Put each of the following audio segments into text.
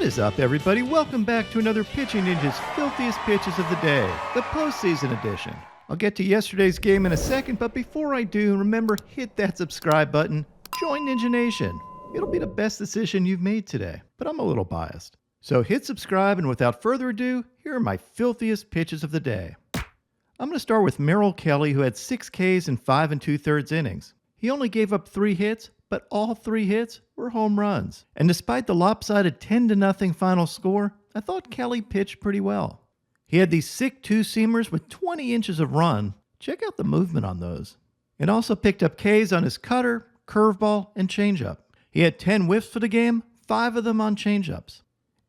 is up, everybody? Welcome back to another Pitching Ninja's Filthiest Pitches of the Day, the postseason edition. I'll get to yesterday's game in a second, but before I do, remember, hit that subscribe button. Join Ninja Nation. It'll be the best decision you've made today, but I'm a little biased. So hit subscribe, and without further ado, here are my filthiest pitches of the day. I'm going to start with Merrill Kelly, who had 6 Ks in 5 2/3 innings. He only gave up 3 hits, but all 3 hits were home runs. And despite the lopsided 10-0 final score, I thought Kelly pitched pretty well. He had these sick two-seamers with 20 inches of run. Check out the movement on those. And also picked up Ks on his cutter, curveball, and changeup. He had 10 whiffs for the game, 5 of them on changeups.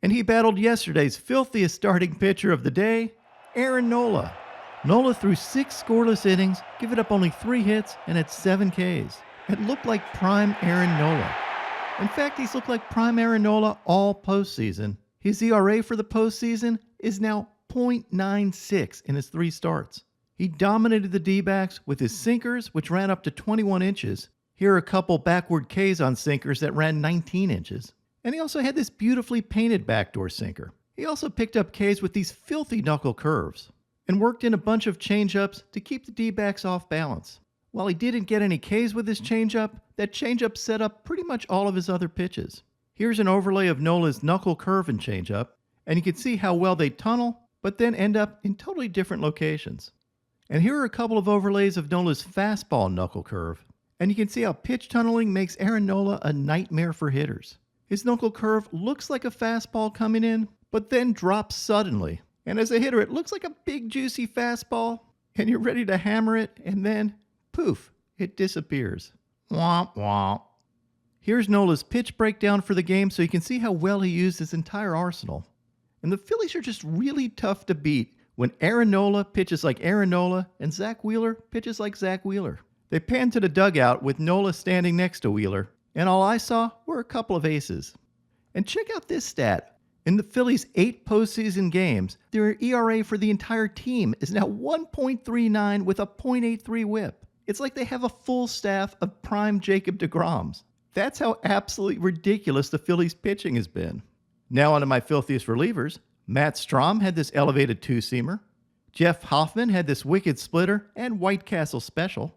And he battled yesterday's filthiest starting pitcher of the day, Aaron Nola. Nola threw 6 scoreless innings, giving up only 3 hits, and had 7 Ks. It looked like prime Aaron Nola. In fact, he's looked like prime Aaron Nola all postseason. His ERA for the postseason is now .96 in his 3 starts. He dominated the D-backs with his sinkers, which ran up to 21 inches. Here are a couple backward Ks on sinkers that ran 19 inches. And he also had this beautifully painted backdoor sinker. He also picked up Ks with these filthy knuckle curves and worked in a bunch of changeups to keep the D-backs off balance. While he didn't get any Ks with his changeup, that changeup set up pretty much all of his other pitches. Here's an overlay of Nola's knuckle curve and changeup, and you can see how well they tunnel, but then end up in totally different locations. And here are a couple of overlays of Nola's fastball knuckle curve, and you can see how pitch tunneling makes Aaron Nola a nightmare for hitters. His knuckle curve looks like a fastball coming in, but then drops suddenly. And as a hitter, it looks like a big juicy fastball, and you're ready to hammer it, and then poof, it disappears. Womp womp. Here's Nola's pitch breakdown for the game so you can see how well he used his entire arsenal. And the Phillies are just really tough to beat when Aaron Nola pitches like Aaron Nola and Zach Wheeler pitches like Zach Wheeler. They panned to the dugout with Nola standing next to Wheeler, and all I saw were a couple of aces. And check out this stat. In the Phillies' 8 postseason games, their ERA for the entire team is now 1.39 with a .83 whip. It's like they have a full staff of prime Jacob deGroms. That's how absolutely ridiculous the Phillies' pitching has been. Now onto my filthiest relievers. Matt Strahm had this elevated two-seamer. Jeff Hoffman had this wicked splitter and White Castle special.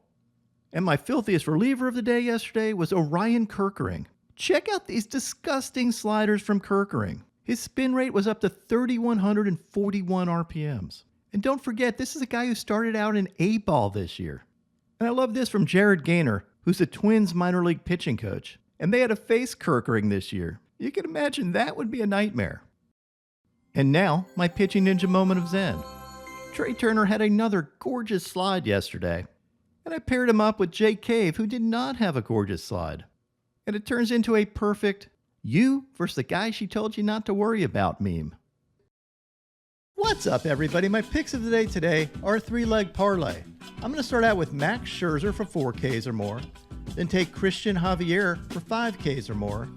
And my filthiest reliever of the day yesterday was Orion Kerkering. Check out these disgusting sliders from Kerkering. His spin rate was up to 3,141 RPMs. And don't forget, this is a guy who started out in A-ball this year. And I love this from Jared Gaynor, who's the Twins minor league pitching coach. And they had to face Kerkering this year. You can imagine that would be a nightmare. And now, my pitching ninja moment of zen. Trey Turner had another gorgeous slide yesterday. And I paired him up with Jake Cave, who did not have a gorgeous slide. And it turns into a perfect you versus the guy she told you not to worry about meme. What's up, everybody? My picks of the day today are a 3-leg parlay. I'm going to start out with Max Scherzer for 4 Ks or more, then take Christian Javier for 5 Ks or more,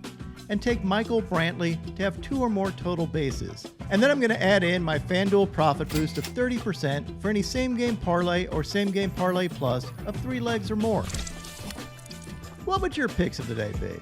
and take Michael Brantley to have 2 or more total bases. And then I'm going to add in my FanDuel profit boost of 30% for any same-game parlay or same-game parlay plus of 3 legs or more. What would your picks of the day be?